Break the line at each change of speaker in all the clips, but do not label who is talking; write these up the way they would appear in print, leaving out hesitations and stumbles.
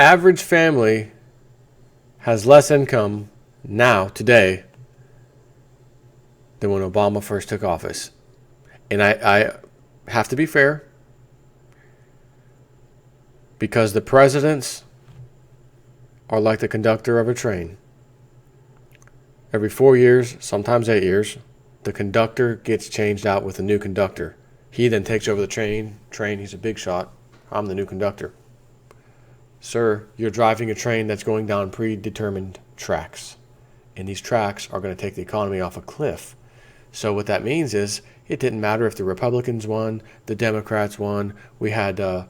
average family has less income now, today, than when Obama first took office. And I have to be fair, because the presidents are like the conductor of a train. Every 4 years, sometimes 8 years, the conductor gets changed out with a new conductor. He then takes over the train. He's a big shot. I'm the new conductor. Sir, you're driving a train that's going down predetermined tracks. And these tracks are going to take the economy off a cliff. So what that means is it didn't matter if the Republicans won, the Democrats won. We had, John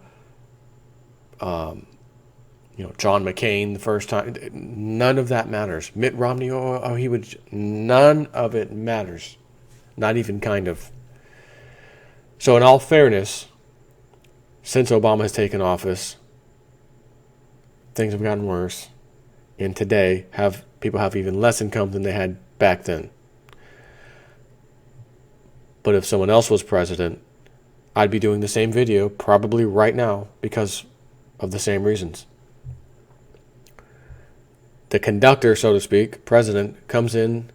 McCain the first time. None of that matters. Mitt Romney, none of it matters. Not even kind of. So in all fairness, since Obama has taken office, things have gotten worse. And today, people have even less income than they had back then. But if someone else was president, I'd be doing the same video probably right now because of the same reasons. The conductor, so to speak, president, comes in,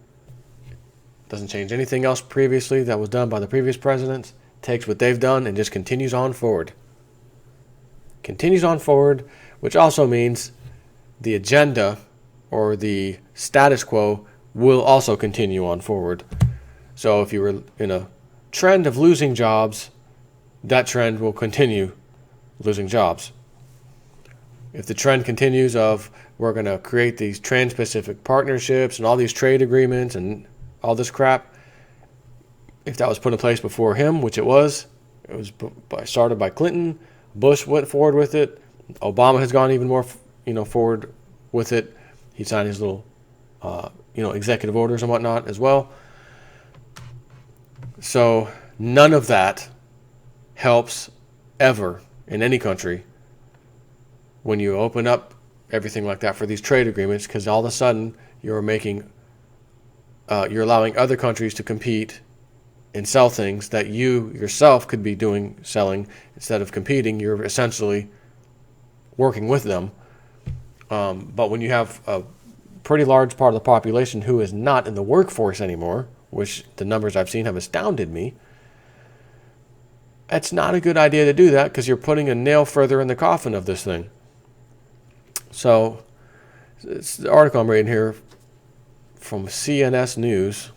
doesn't change anything else previously that was done by the previous presidents, takes what they've done and just continues on forward. Continues on forward, which also means the agenda or the status quo will also continue on forward. So if you were in a trend of losing jobs, that trend will continue losing jobs. If the trend continues of we're going to create these trans-Pacific partnerships and all these trade agreements and all this crap, if that was put in place before him, which it was started by Clinton, Bush went forward with it, Obama has gone even more forward with it. He signed his little executive orders and whatnot as well. So none of that helps ever in any country when you open up everything like that for these trade agreements, because all of a sudden you're allowing other countries to compete and sell things that you yourself could be selling. Instead of competing, you're essentially working with them. But when you have a pretty large part of the population who is not in the workforce anymore, which the numbers I've seen have astounded me, it's not a good idea to do that, because you're putting a nail further in the coffin of this thing. So, it's the article I'm reading here from CNS News.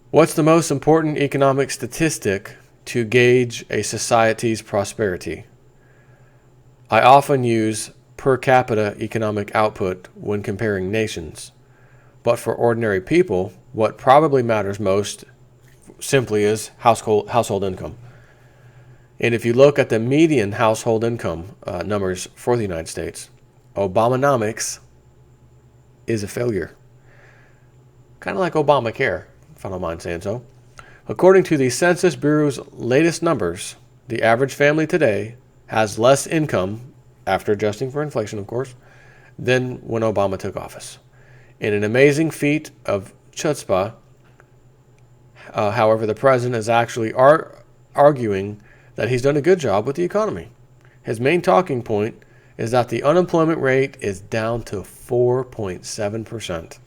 What's the most important economic statistic to gauge a society's prosperity? I often use per capita economic output when comparing nations. But for ordinary people, what probably matters most simply is household income. And if you look at the median household income numbers for the United States, Obamonomics is a failure. Kind of like Obamacare, if I don't mind saying so. According to the Census Bureau's latest numbers, the average family today has less income, after adjusting for inflation, of course, than when Obama took office. In an amazing feat of chutzpah, however, the president is actually arguing that he's done a good job with the economy. His main talking point is that the unemployment rate is down to 4.7%.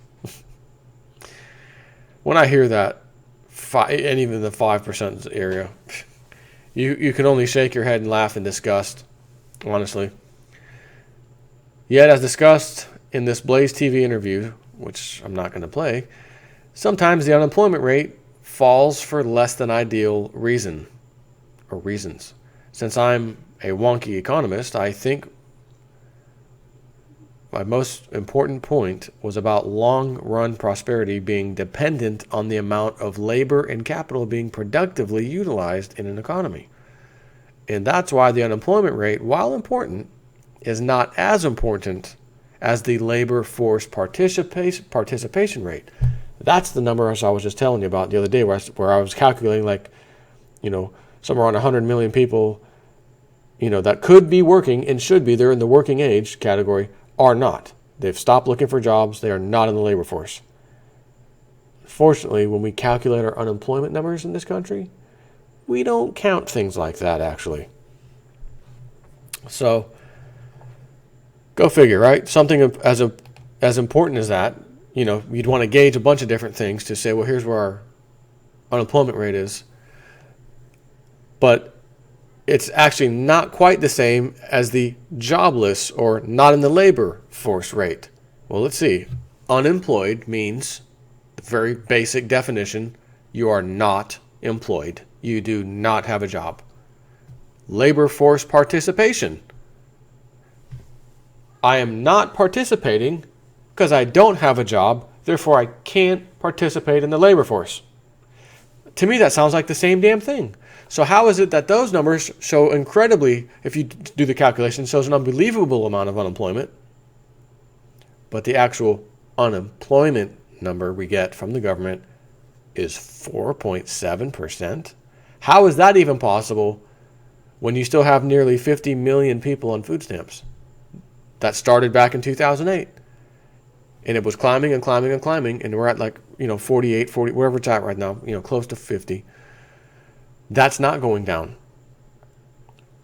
When I hear that, and even the 5% area, you can only shake your head and laugh in disgust, honestly. Yet, as discussed in this Blaze TV interview, which I'm not going to play, sometimes the unemployment rate falls for less than ideal reasons. Since I'm a wonky economist, I think my most important point was about long-run prosperity being dependent on the amount of labor and capital being productively utilized in an economy. And that's why the unemployment rate, while important, is not as important as the labor force participation rate. That's the number as I was just telling you about the other day, where I was calculating somewhere around 100 million people, that could be working and should be, they're in the working age category, are not. They've stopped looking for jobs. They are not in the labor force. Fortunately, when we calculate our unemployment numbers in this country, we don't count things like that, actually. So, Go figure, right? Something as important as that, you'd want to gauge a bunch of different things to say, well, here's where our unemployment rate is. But it's actually not quite the same as the jobless or not in the labor force rate. Well, let's see. Unemployed means, the very basic definition, you are not employed. You do not have a job. Labor force participation. I am not participating because I don't have a job, therefore I can't participate in the labor force. To me, that sounds like the same damn thing. So how is it that those numbers show incredibly, if you do the calculation, shows an unbelievable amount of unemployment, but the actual unemployment number we get from the government is 4.7%? How is that even possible when you still have nearly 50 million people on food stamps? That started back in 2008. And it was climbing and climbing and climbing, and we're at 48, 40, wherever it's at right now, close to 50. That's not going down.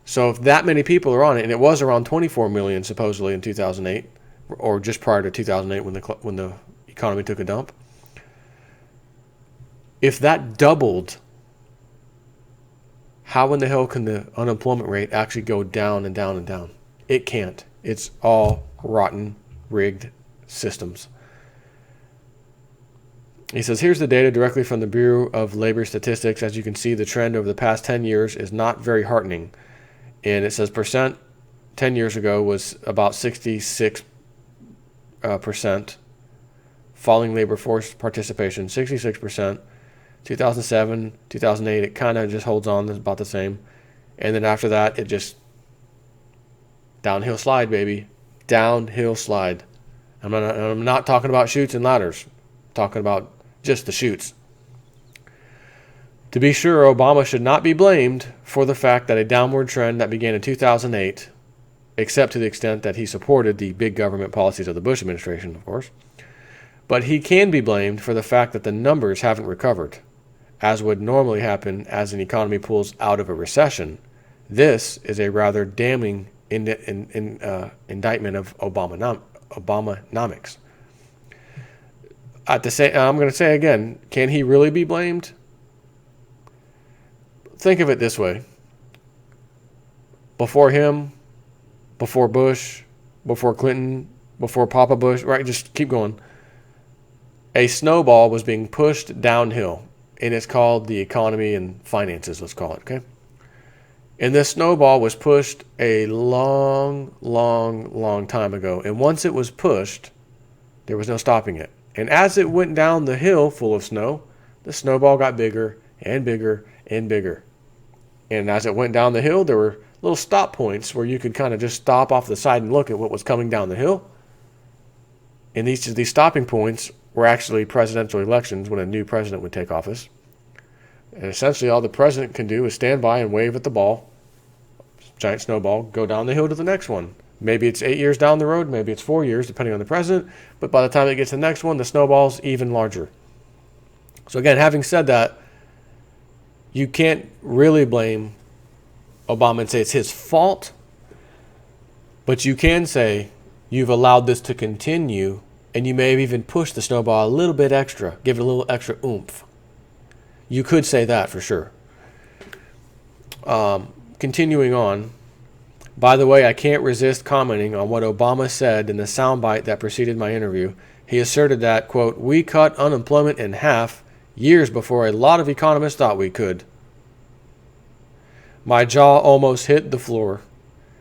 So if that many people are on it, and it was around 24 million supposedly in 2008, or just prior to 2008 when the economy took a dump, if that doubled, how in the hell can the unemployment rate actually go down and down and down? It can't. It's all rotten, rigged systems. He says, here's the data directly from the Bureau of Labor Statistics. As you can see, the trend over the past 10 years is not very heartening. And it says percent 10 years ago was about 66%. Falling labor force participation, 66%. 2007, 2008, it kind of just holds on, it's about the same. And then after that, it just downhill slide, baby. Downhill slide. I'm not talking about chutes and ladders. I'm talking about just the chutes. To be sure, Obama should not be blamed for the fact that a downward trend that began in 2008, except to the extent that he supported the big government policies of the Bush administration, of course. But he can be blamed for the fact that the numbers haven't recovered, as would normally happen as an economy pulls out of a recession. This is a rather damning indictment of Obamanomics. I'm going to say again, can he really be blamed? Think of it this way. Before him, before Bush, before Clinton, before Papa Bush, right? Just keep going. A snowball was being pushed downhill, and it's called the economy and finances, let's call it, okay? And this snowball was pushed a long, long, long time ago. And once it was pushed, there was no stopping it. And as it went down the hill full of snow, the snowball got bigger and bigger and bigger. And as it went down the hill, there were little stop points where you could kind of just stop off the side and look at what was coming down the hill. And these stopping points were actually presidential elections when a new president would take office. And essentially all the president can do is stand by and wave at the ball, giant snowball, go down the hill to the next one. Maybe it's 8 years down the road, maybe it's 4 years, depending on the president. But by the time it gets to the next one, the snowball's even larger. So again, having said that, you can't really blame Obama and say it's his fault. But you can say you've allowed this to continue, and you may have even pushed the snowball a little bit extra, give it a little extra oomph. You could say that for sure. Continuing on. By the way, I can't resist commenting on what Obama said in the soundbite that preceded my interview. He asserted that, quote, we cut unemployment in half years before a lot of economists thought we could. My jaw almost hit the floor.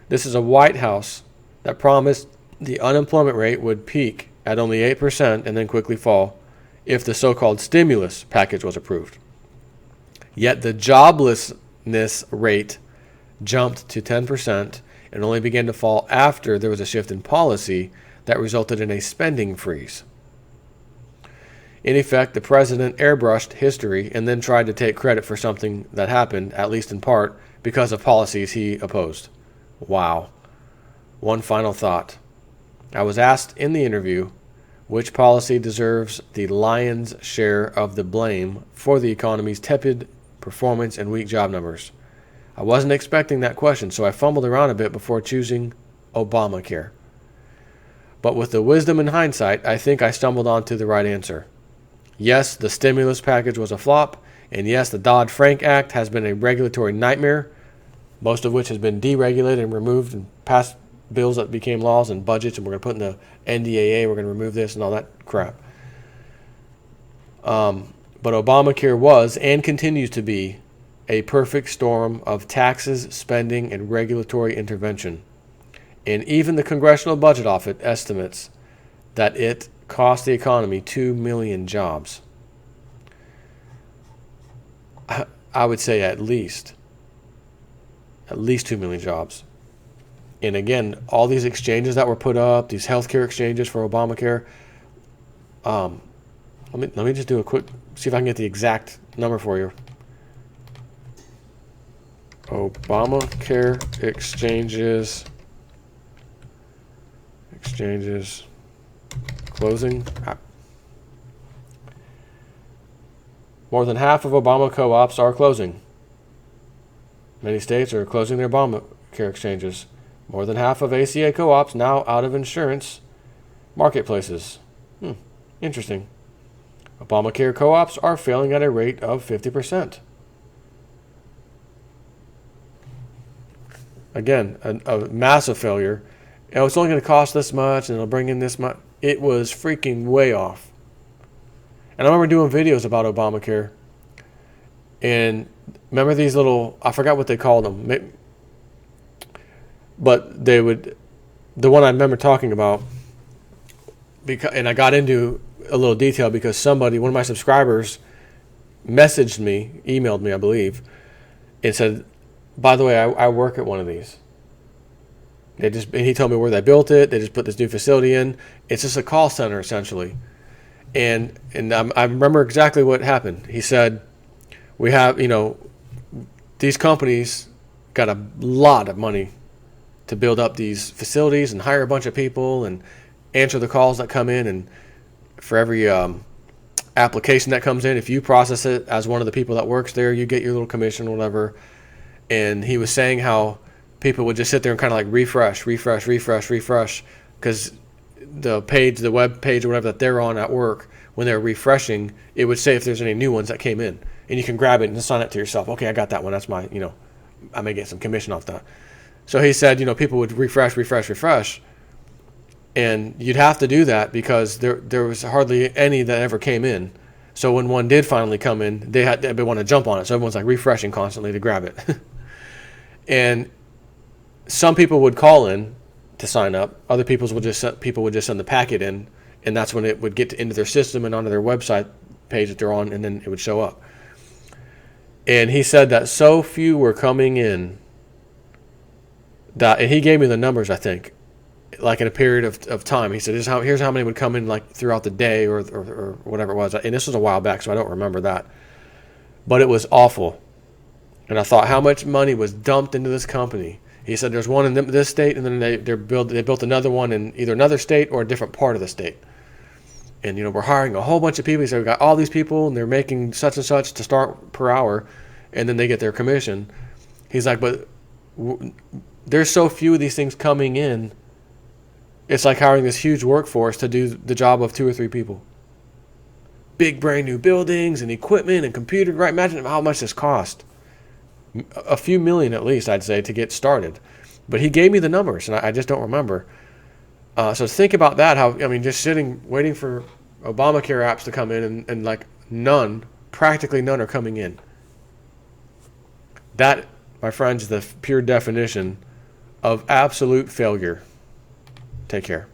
This is a White House that promised the unemployment rate would peak at only 8% and then quickly fall if the so-called stimulus package was approved. Yet the joblessness rate jumped to 10% and only began to fall after there was a shift in policy that resulted in a spending freeze. In effect, the president airbrushed history and then tried to take credit for something that happened, at least in part, because of policies he opposed. Wow. One final thought. I was asked in the interview which policy deserves the lion's share of the blame for the economy's tepid performance and weak job numbers. I wasn't expecting that question, so I fumbled around a bit before choosing Obamacare. But with the wisdom and hindsight, I think I stumbled onto the right answer. Yes, the stimulus package was a flop, and yes, the Dodd-Frank Act has been a regulatory nightmare, most of which has been deregulated and removed and passed bills that became laws and budgets, and we're going to put in the NDAA, we're going to remove this and all that crap. But Obamacare was and continues to be a perfect storm of taxes, spending, and regulatory intervention. And even the Congressional Budget Office estimates that it cost the economy 2 million jobs. I would say at least 2 million jobs. And again, all these exchanges that were put up, these healthcare exchanges for Obamacare, let me just do a quick, see if I can get the exact number for you. Obamacare exchanges closing. More than half of Obama co-ops are closing. Many states are closing their Obamacare exchanges. More than half of ACA co-ops now out of insurance marketplaces. Interesting. Obamacare co-ops are failing at a rate of 50%. Again, a massive failure. It's only going to cost this much and it'll bring in this much. It was freaking way off. And I remember doing videos about Obamacare. And remember these little, I forgot what they called them. But they would, the one I remember talking about, and I got into a little detail because one of my subscribers emailed me, I believe, and said, by the way, I work at one of these. And he told me where they built it. They just put this new facility in. It's just a call center, essentially. And I remember exactly what happened. He said, we have, these companies got a lot of money to build up these facilities and hire a bunch of people and answer the calls that come in. And for every application that comes in, if you process it as one of the people that works there, you get your little commission or whatever. And he was saying how people would just sit there and kind of like refresh, because the web page or whatever that they're on at work, when they're refreshing, it would say if there's any new ones that came in. And you can grab it and assign it to yourself. Okay, I got that one. That's my, I may get some commission off that. So he said, people would refresh. And you'd have to do that because there was hardly any that ever came in. So when one did finally come in, they want to jump on it. So everyone's like refreshing constantly to grab it. And some people would call in to sign up. Other people would just send the packet in, and that's when it would get into their system and onto their website page that they're on, and then it would show up. And he said that so few were coming in that, and he gave me the numbers, I think, like in a period of time. He said, here's how many would come in like throughout the day or whatever it was. And this was a while back, so I don't remember that. But it was awful. And I thought how much money was dumped into this company. He said there's one in this state, and then they built another one in either another state or a different part of the state. And, we're hiring a whole bunch of people. He said, we got all these people, and they're making such and such to start per hour, and then they get their commission. He's like, but there's so few of these things coming in. It's like hiring this huge workforce to do the job of 2 or 3 people. Big brand new buildings and equipment and computer. Right? Imagine how much this cost. A few million at least, I'd say, to get started. But he gave me the numbers, and I just don't remember. So think about that. Just sitting, waiting for Obamacare apps to come in, and like practically none are coming in. That, my friends, is the pure definition of absolute failure. Take care.